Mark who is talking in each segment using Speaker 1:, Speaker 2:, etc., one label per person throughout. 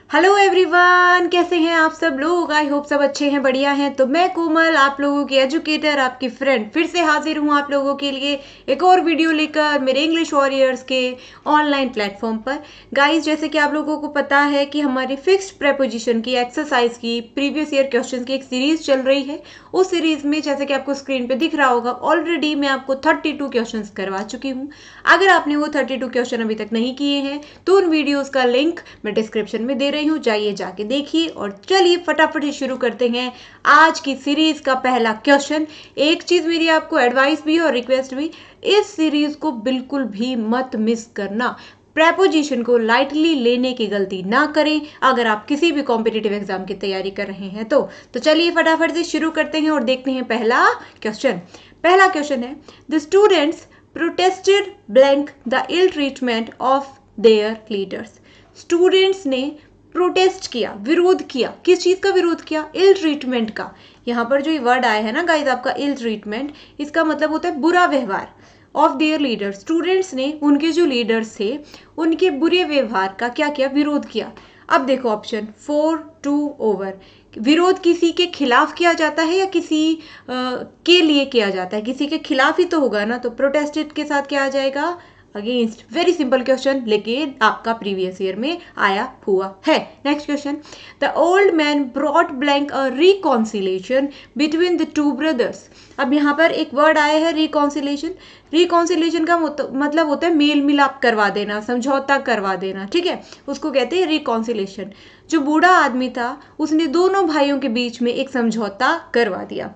Speaker 1: Hello everyone, कैसे हैं आप सब लोग। आई होप सब अच्छे हैं, बढ़िया हैं। तो मैं कोमल, आप लोगों की एजुकेटर, आपकी फ्रेंड, फिर से हाजिर हूँ आप लोगों के लिए एक और वीडियो लेकर मेरे इंग्लिश वॉरियर्स के ऑनलाइन प्लेटफॉर्म पर। गाइस, जैसे कि आप लोगों को पता है कि हमारी फिक्स्ड प्रेपोजिशन की एक्सरसाइज की प्रीवियस ईयर क्वेश्चन की एक सीरीज चल रही है। उस सीरीज में जैसे कि आपको स्क्रीन पे दिख रहा होगा, ऑलरेडी मैं आपको 32 क्वेश्चन करवा चुकी हूँ। अगर आपने वो 32 क्वेश्चन अभी तक नहीं किए हैं तो उन वीडियोज का लिंक मैं डिस्क्रिप्शन में दे रही हूँ, जाइए जाके देखिए। और चलिए फटाफट ही शुरू करते हैं आज की सीरीज का पहला क्वेश्चन। एक चीज मेरी आपको एडवाइस भी और रिक्वेस्ट भी, इस सीरीज को बिल्कुल भी मत मिस करना। प्रेपोजिशन को लाइटली लेने की गलती ना करें अगर आप किसी भी कॉम्पिटिटिव एग्जाम की तैयारी कर रहे हैं तो चलिए फटाफट से शुरू करते हैं और देखते हैं पहला क्वेश्चन। पहला क्वेश्चन है, the students protested blank the ill treatment of their leaders. Students ने प्रोटेस्ट किया, विरोध किया। किस चीज का विरोध किया? इल ट्रीटमेंट का। यहाँ पर जो ये वर्ड आया है ना गाइस आपका, इल ट्रीटमेंट, इसका मतलब होता है बुरा व्यवहार। ऑफ देयर लीडर्स, स्टूडेंट्स ने उनके जो लीडर्स थे उनके बुरे व्यवहार का क्या किया? विरोध किया। अब देखो ऑप्शन 4 2 ओवर। विरोध किसी के खिलाफ किया जाता है या किसी के लिए किया जाता है? किसी के खिलाफ ही तो होगा ना, तो प्रोटेस्टेड के साथ क्या आ जाएगा? अगेंस्ट। वेरी सिंपल क्वेश्चन, लेकिन आपका प्रीवियस ईयर में आया हुआ है। Next question, the old man brought blank a reconciliation between the two brothers. अब यहाँ पर एक वर्ड आया है रिकॉन्सिलेशन। रिकॉन्सिलेशन का मतलब होता है मेल मिलाप करवा देना, समझौता करवा देना, ठीक है, उसको कहते हैं रिकॉन्सिलेशन। जो बूढ़ा आदमी था उसने दोनों भाइयों के बीच में एक समझौता करवा दिया।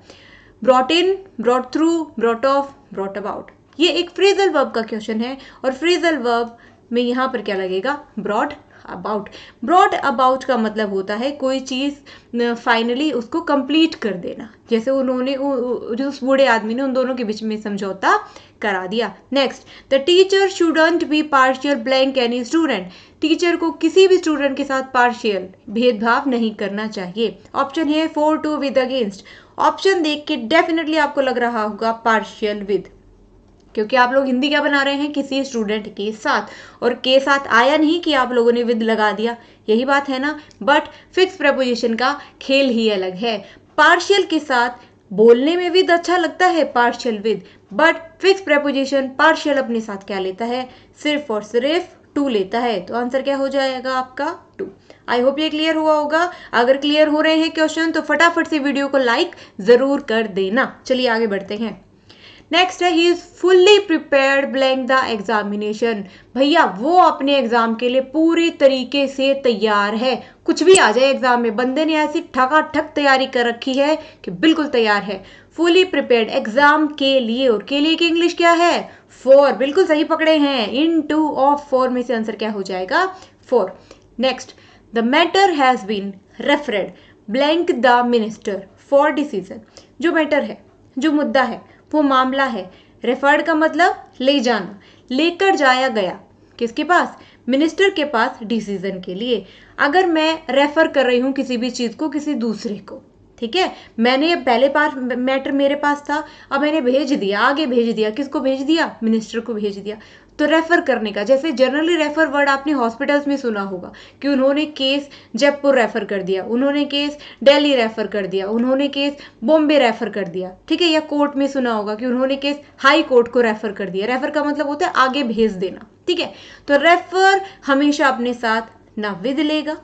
Speaker 1: Brought in, brought through, brought of, brought about. ये एक फ्रेजल वर्ब का क्वेश्चन है और फ्रेजल वर्ब में यहाँ पर क्या लगेगा? Brought about. ब्रॉट अबाउट का मतलब होता है कोई चीज फाइनली उसको कंप्लीट कर देना। जैसे उन्होंने जो उस बूढ़े आदमी ने उन दोनों के बीच में समझौता करा दिया। Next, the teacher shouldn't be partial blank any student. Teacher को किसी भी स्टूडेंट के साथ पार्शियल, भेदभाव नहीं करना चाहिए। ऑप्शन है 4 2 विद अगेंस्ट। ऑप्शन देख के डेफिनेटली आपको लग रहा होगा पार्शियल विद, क्योंकि आप लोग हिंदी क्या बना रहे हैं? किसी स्टूडेंट के साथ, और के साथ आया नहीं कि आप लोगों ने विद लगा दिया, यही बात है ना। बट फिक्स प्रेपोजिशन का खेल ही अलग है। पार्शियल के साथ बोलने में विद अच्छा लगता है, partial with, but fix preposition partial अपने साथ क्या लेता है? सिर्फ और सिर्फ टू लेता है। तो आंसर क्या हो जाएगा आपका? टू। आई होप ये क्लियर हुआ होगा। अगर क्लियर हो रहे हैं क्वेश्चन तो फटाफट से वीडियो को लाइक जरूर कर देना। चलिए आगे बढ़ते हैं। नेक्स्ट है, he is fully prepared blank the examination. भैया वो अपने एग्जाम के लिए पूरी तरीके से तैयार है। कुछ भी आ जाए एग्जाम में, बंदे ने ऐसी ठकाठक तैयारी कर रखी है कि बिल्कुल तैयार है। फुली प्रिपेयर्ड एग्जाम के लिए, और के लिए की इंग्लिश क्या है? फॉर। बिल्कुल सही पकड़े हैं। इन टू ऑफ 4 में से आंसर क्या हो जाएगा? 4। Next, the matter has been referred blank the minister for decision. जो मैटर है, जो मुद्दा है, वो मामला है। रेफर्ड का मतलब ले जाना, लेकर जाया गया। किसके पास? मिनिस्टर के पास, डिसीजन के लिए। अगर मैं रेफर कर रही हूं किसी भी चीज को किसी दूसरे को, ठीक है, मैंने पहले बार मैटर मेरे पास था, अब मैंने भेज दिया, आगे भेज दिया। किसको भेज दिया? मिनिस्टर को भेज दिया। तो रेफर करने का, जैसे जनरली रेफर वर्ड आपने हॉस्पिटल्स में सुना होगा कि उन्होंने केस जयपुर रेफर कर दिया, उन्होंने केस दिल्ली रेफर कर दिया, उन्होंने केस बॉम्बे रेफर कर दिया, ठीक है। या कोर्ट में सुना होगा कि उन्होंने केस हाई कोर्ट को रेफर कर दिया। रेफर का मतलब होता है आगे भेज देना, ठीक है। तो रेफर हमेशा अपने साथ ना विद लेगा,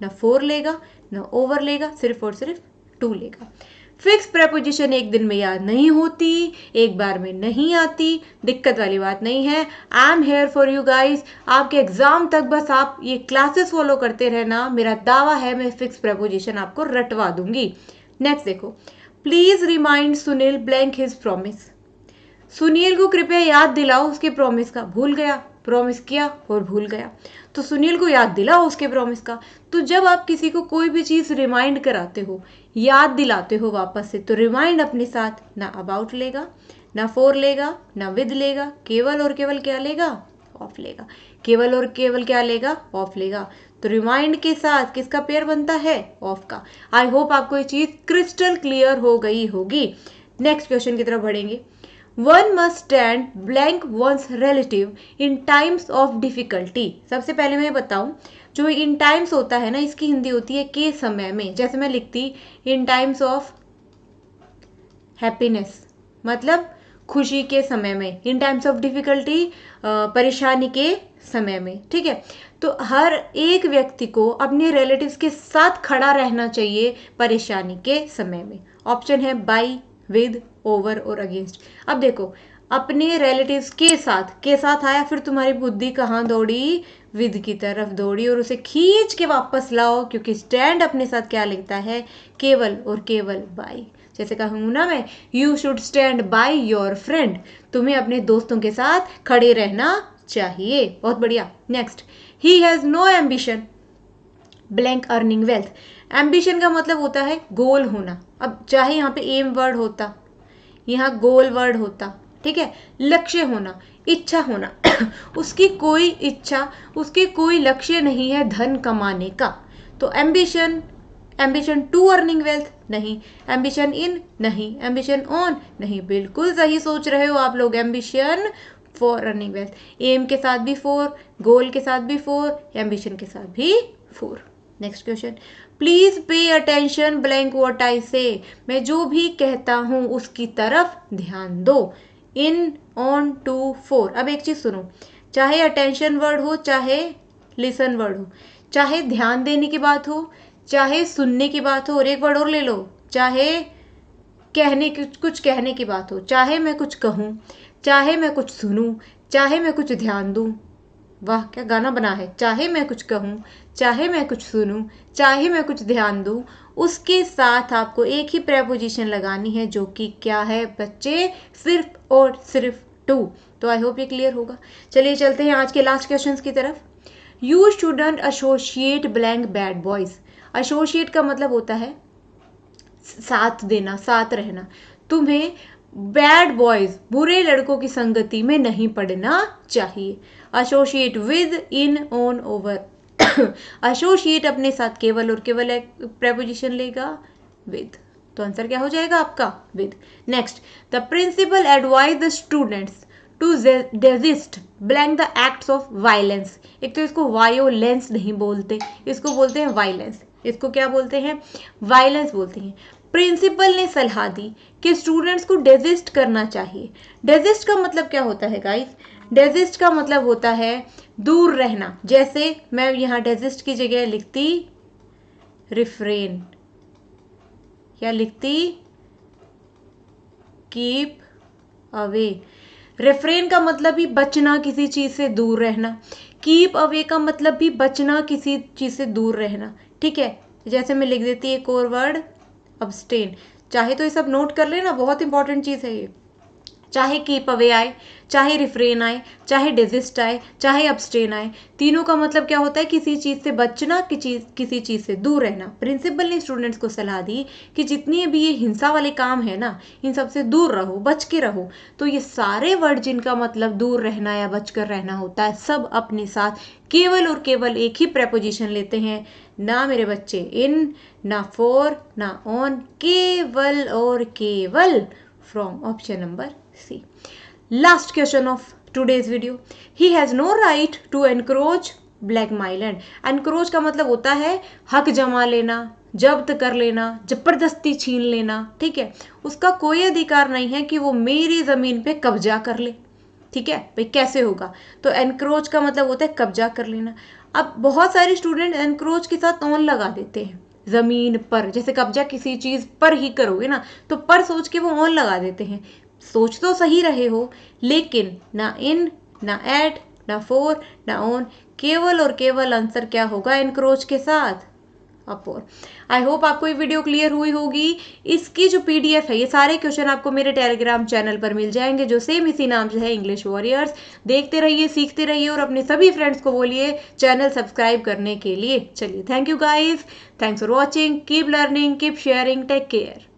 Speaker 1: ना फॉर लेगा, ना ओवर लेगा, सिर्फ और सिर्फ टू लेगा। फिक्स प्रेपोजिशन एक दिन में याद नहीं होती, एक बार में नहीं आती, दिक्कत वाली बात नहीं है। I am here for you guys. आपके एग्जाम तक बस आप ये क्लासेस फॉलो करते रहना, मेरा दावा है मैं फिक्स प्रेपोजिशन आपको रटवा दूंगी। नेक्स्ट देखो, please remind Sunil blank his promise. Sunil को कृपया याद दिलाओ उसके प्रॉमिस का। भूल गया, प्रॉमिस किया और भूल गया, तो सुनील को याद दिलाओ उसके प्रॉमिस का। तो जब आप किसी को कोई भी चीज रिमाइंड कराते हो, याद दिलाते हो वापस से, तो रिमाइंड अपने साथ ना अबाउट लेगा, ना फॉर लेगा, ना विद लेगा, केवल और केवल क्या लेगा? ऑफ लेगा। केवल और केवल क्या लेगा? ऑफ लेगा। तो रिमाइंड के साथ किसका पेयर बनता है? ऑफ का। आई होप आपको ये चीज क्रिस्टल क्लियर हो गई होगी। नेक्स्ट क्वेश्चन की तरफ बढ़ेंगे। One must stand blank one's relative in times of difficulty। सबसे पहले मैं बताऊं, जो इन टाइम्स होता है ना, इसकी हिंदी होती है के समय में। जैसे मैं लिखती इन टाइम्स ऑफ हैप्पीनेस, मतलब खुशी के समय में। इन टाइम्स ऑफ डिफिकल्टी, परेशानी के समय में। ठीक है, तो हर एक व्यक्ति को अपने रिलेटिव्स के साथ खड़ा रहना चाहिए परेशानी के समय में। ऑप्शन है बाई, विद, ओवर और अगेंस्ट। अब देखो, अपने रिलेटिव्स के साथ आया, फिर तुम्हारी बुद्धि कहाँ दौड़ी? विद की तरफ दौड़ी, और उसे खींच के वापस लाओ, क्योंकि स्टैंड अपने साथ क्या लिखता है? केवल और केवल बाई। जैसे कहूँ ना मैं, you should stand by your friend, तुम्हें अपने दोस्तों के साथ खड़े रहना चाहिए। बहुत बढ़िया। Next, he has no ambition blank earning wealth. Ambition का मतलब होता है गोल होना। अब चाहे यहाँ पे एम वर्ड होता, यहाँ गोल वर्ड होता, ठीक है, लक्ष्य होना, इच्छा होना उसकी कोई इच्छा, उसकी कोई लक्ष्य नहीं है धन कमाने का। तो ambition, ambition to earning wealth नहीं, एम्बिशन इन नहीं, एम्बिशन ऑन नहीं। बिल्कुल सही सोच रहे हो आप लोग, एम्बिशन फॉर अर्निंग वेल्थ। एम के साथ भी 4, गोल के साथ भी 4, एम्बिशन के साथ भी 4। Next question, please pay attention blank what I से। मैं जो भी कहता हूं उसकी तरफ ध्यान दो। इन, ऑन, टू, 4। अब एक चीज सुनो, चाहे अटेंशन वर्ड हो, चाहे लिसन वर्ड हो, चाहे ध्यान देने की बात हो, चाहे सुनने की बात हो, और एक वर्ड और ले लो, चाहे कुछ कहने की बात हो, चाहे मैं कुछ कहूँ, चाहे मैं कुछ सुनूं, चाहे मैं कुछ ध्यान दूं। वाह, क्या गाना बना है। चाहे मैं कुछ कहूँ, चाहे मैं कुछ सुनूं, चाहे मैं कुछ ध्यान दूं, उसके साथ आपको एक ही प्रेपोजिशन लगानी है, जो कि क्या है बच्चे? सिर्फ और सिर्फ टू। तो आई होप ये क्लियर होगा। चलिए चलते हैं आज के लास्ट क्वेश्चन की तरफ। You shouldn't associate blank bad boys. Associate का मतलब होता है साथ देना, साथ रहना। तुम्हें बैड बॉयज, बुरे लड़कों की संगति में नहीं पड़ना चाहिए। Associate with, in, on, over. Associate अपने साथ केवल और केवल एक प्रेपोजिशन लेगा, विद। तो आंसर क्या हो जाएगा आपका? With. Next, the principal advise the students to desist blank the acts of violence. एक तो इसको वायोलेंस नहीं बोलते, इसको बोलते हैं वायलेंस। इसको क्या बोलते हैं? वायलेंस बोलते हैं। प्रिंसिपल ने सलाह दी कि स्टूडेंट्स को डेजिस्ट करना चाहिए। डेजिस्ट का मतलब क्या होता है गाइस? डेजिस्ट का मतलब होता है दूर रहना। जैसे मैं यहाँ डेजिस्ट की जगह लिखती रिफ्रेन, या लिखती कीप अवे। रिफ्रेन का मतलब भी बचना, किसी चीज से दूर रहना। कीप अवे का मतलब भी बचना, किसी चीज से दूर रहना। ठीक है, जैसे मैं लिख देती एक और वर्ड, अब्सटेन। चाहे तो ये सब नोट कर लेना, बहुत इंपॉर्टेंट चीज है ये। चाहे कीप अवे आए, चाहे रिफ्रेन आए, चाहे डेजिस्ट आए, चाहे अब्सटेन आए, तीनों का मतलब क्या होता है? किसी चीज से बचना, किसी चीज से दूर रहना। प्रिंसिपल ने स्टूडेंट्स को सलाह दी कि जितनी भी ये हिंसा वाले काम है ना, इन सब से दूर रहो, बच के रहो। तो ये सारे वर्ड जिनका मतलब दूर रहना या बचकर रहना होता है, सब अपने साथ केवल और केवल एक ही प्रेपोजिशन लेते हैं। ना मेरे बच्चे इन, ना फॉर, ना ऑन, केवल और केवल from. Option number C. Last question of today's video. He has no right to encroach black my land. Encroach का मतलब होता है हक जमा लेना, जब्त कर लेना, जबरदस्ती छीन लेना। ठीक है, उसका कोई अधिकार नहीं है कि वो मेरी जमीन पे कब्जा कर ले। ठीक है भाई, कैसे होगा? तो एनक्रोच का मतलब होता है कब्जा कर लेना। अब बहुत सारे स्टूडेंट एनक्रोच के साथ ऑन लगा देते हैं जमीन पर। जैसे कब्जा किसी चीज पर ही करोगे ना, तो पर सोच के वो ऑन लगा देते हैं। सोच तो सही रहे हो, लेकिन ना इन, ना एट, ना फोर, ना ऑन, केवल और केवल आंसर क्या होगा एनक्रोच के साथ? अपोर। आई होप आपको ये वीडियो क्लियर हुई होगी। इसकी जो पीडीएफ है, ये सारे क्वेश्चन आपको मेरे टेलीग्राम चैनल पर मिल जाएंगे, जो सेम इसी नाम से है, इंग्लिश वॉरियर्स। देखते रहिए, सीखते रहिए, और अपने सभी फ्रेंड्स को बोलिए चैनल सब्सक्राइब करने के लिए। चलिए, thank you guys, thanks for watching, keep learning, keep sharing, take care.